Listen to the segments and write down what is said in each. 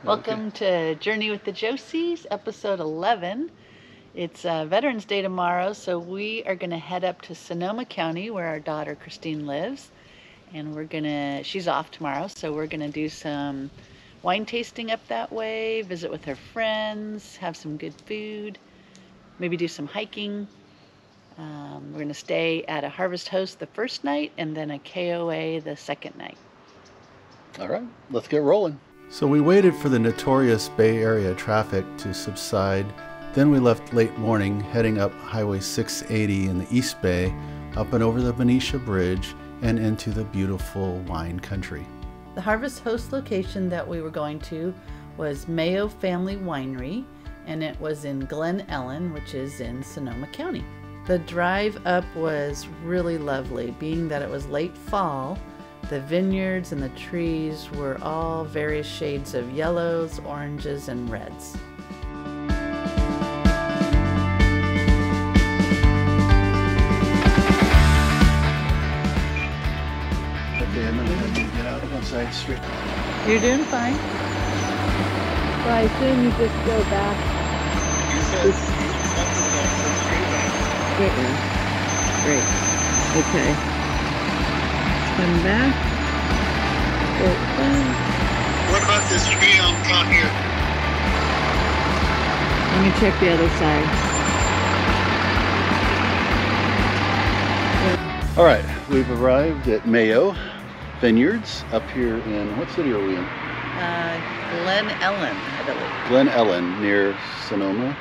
Welcome to Journey with the Josies, episode 11. It's Veterans Day tomorrow, so we are going to head up to Sonoma County where our daughter Christine lives. And she's off tomorrow, so we're going to do some wine tasting up that way, visit with her friends, have some good food, maybe do some hiking. We're going to stay at a Harvest Host the first night and then a KOA the second night. All right, let's get rolling. So we waited for the notorious Bay Area traffic to subside. Then we left late morning, heading up Highway 680 in the East Bay, up and over the Benicia Bridge, and into the beautiful wine country. The Harvest Host location that we were going to was Mayo Family Winery, and it was in Glen Ellen, which is in Sonoma County. The drive up was really lovely, being that it was late fall. The vineyards and the trees were all various shades of yellows, oranges, and reds. Okay, I'm going to get out of one side street. You're doing fine. So I assume you just go back. Great. Okay. Come back. What about this tree on top here? Let me check the other side. All right, we've arrived at Mayo Vineyards up here in, what city are we in? Glen Ellen, I believe. Glen Ellen, near Sonoma.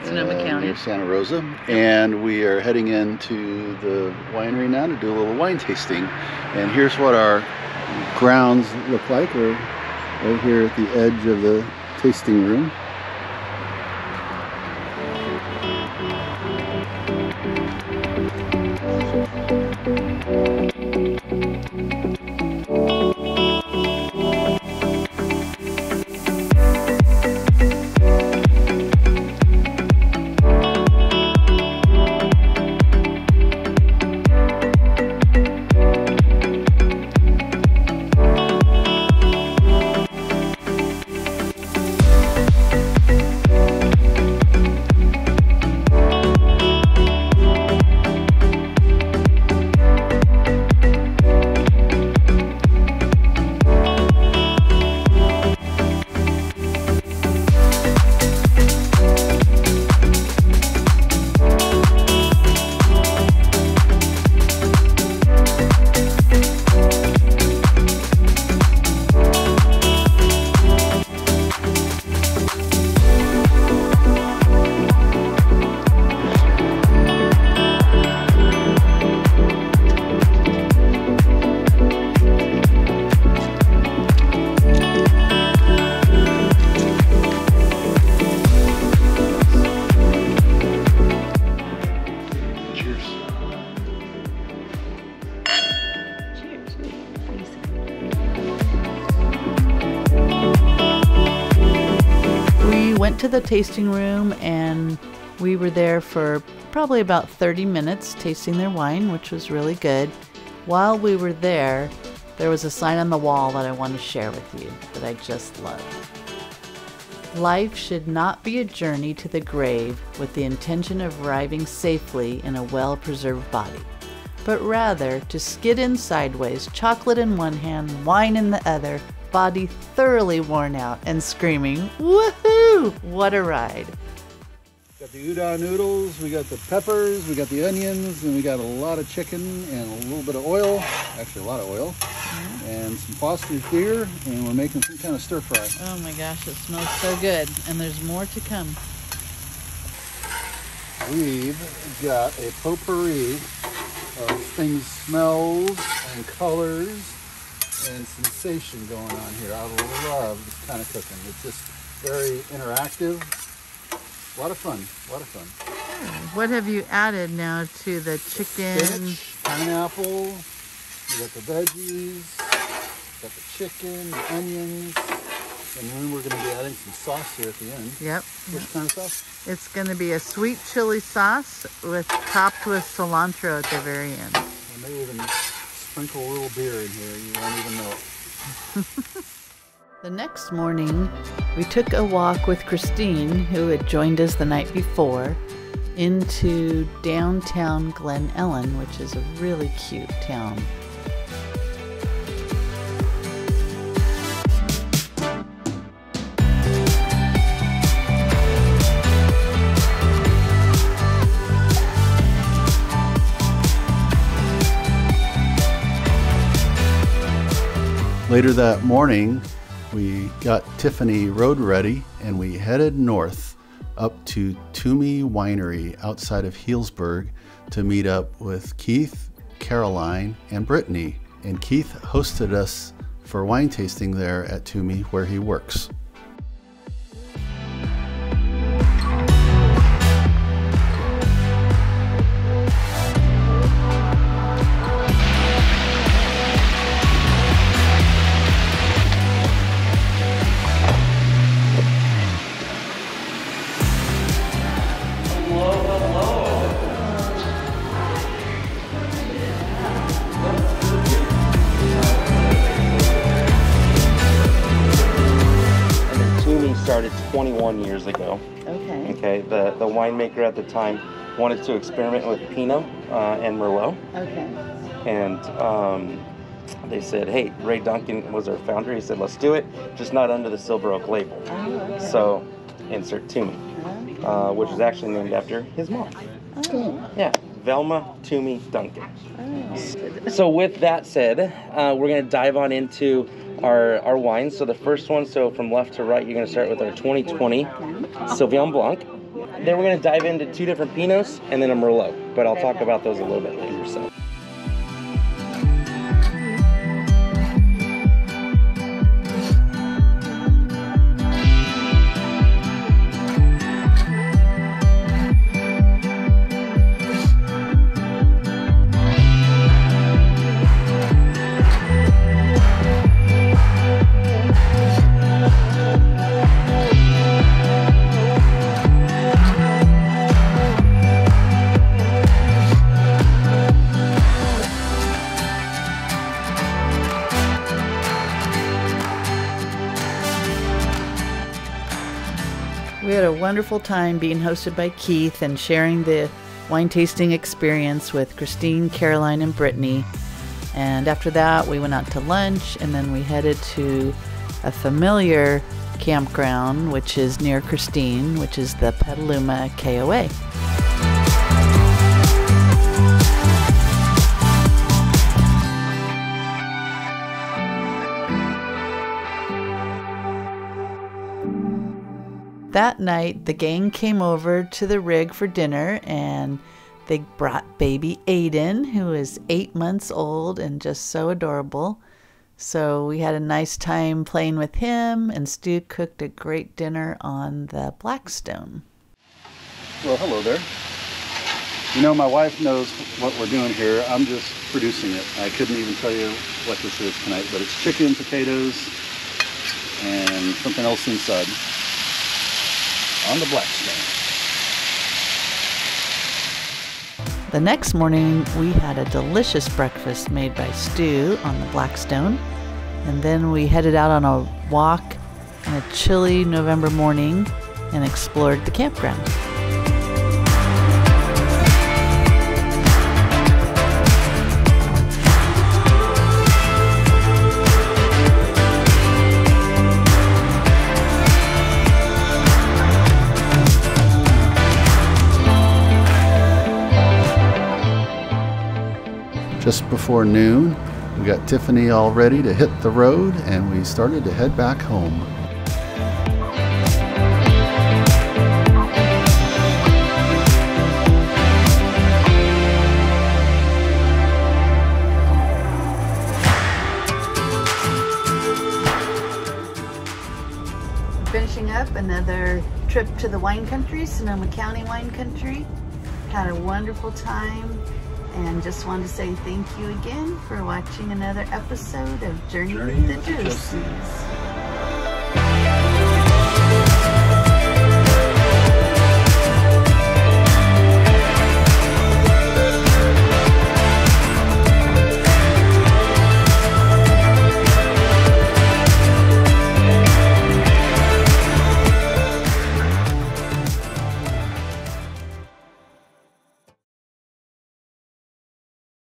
Sonoma County. Near Santa Rosa. And we are heading into the winery now to do a little wine tasting. And here's what our grounds look like. We're right here at the edge of the tasting room. Went to the tasting room and we were there for probably about 30 minutes tasting their wine, which was really good. While we were there was a sign on the wall that I want to share with you that I just love. Life should not be a journey to the grave with the intention of arriving safely in a well-preserved body, but rather to skid in sideways, chocolate in one hand, wine in the other, body thoroughly worn out and screaming, "Woohoo! What a ride!" Got the udon noodles, we got the peppers, we got the onions, and we got a lot of chicken and a little bit of oil, actually a lot of oil, and some Foster's beer, and we're making some kind of stir fry. Oh my gosh, it smells so good, and there's more to come. We've got a potpourri of things, smells and colors and sensation going on here. I love this kind of cooking. It's just very interactive. A lot of fun, a lot of fun. What have you added now to the chicken? Spinach, pineapple, we got the veggies, got the chicken, the onions, and then we're going to be adding some sauce here at the end. Yep. Which kind of sauce? It's going to be a sweet chili sauce topped with cilantro at the very end. Maybe even sprinkle a little beer in here. You won't even know it. The next morning, we took a walk with Christine, who had joined us the night before, into downtown Glen Ellen, which is a really cute town. Later that morning, we got Tiffany road ready and we headed north up to Twomey Winery outside of Healdsburg to meet up with Keith, Caroline, and Brittany. And Keith hosted us for wine tasting there at Twomey, where he works. Started 21 years ago. Okay. Okay. The winemaker at the time wanted to experiment with Pinot and Merlot. Okay. And they said, hey, Ray Duncan was our founder. He said, let's do it, just not under the Silver Oak label. Oh, okay. So insert Twomey, which is actually named after his mom. Oh. Yeah, Velma Twomey Duncan. Oh. So with that said, we're going to dive on into our wines. So the first one, so from left to right, you're going to start with our 2020 Sauvignon Blanc. Then we're going to dive into two different Pinots and then a Merlot, but I'll talk about those a little bit later. So. We had a wonderful time being hosted by Keith and sharing the wine tasting experience with Christine, Caroline, and Brittany. And after that, we went out to lunch, and then we headed to a familiar campground, which is near Christine, which is the Petaluma KOA. That night, the gang came over to the rig for dinner, and they brought baby Aiden, who is 8 months old and just so adorable. So we had a nice time playing with him, and Stu cooked a great dinner on the Blackstone. Well, hello there. You know, my wife knows what we're doing here. I'm just producing it. I couldn't even tell you what this is tonight, but it's chicken, potatoes, and something else inside on the Blackstone. The next morning, we had a delicious breakfast made by Stu on the Blackstone, and then we headed out on a walk on a chilly November morning and explored the campground. Just before noon, we got Tiffany all ready to hit the road, and we started to head back home. Finishing up another trip to the wine country, Sonoma County wine country. Had a wonderful time. And just wanted to say thank you again for watching another episode of Journey with the Josies.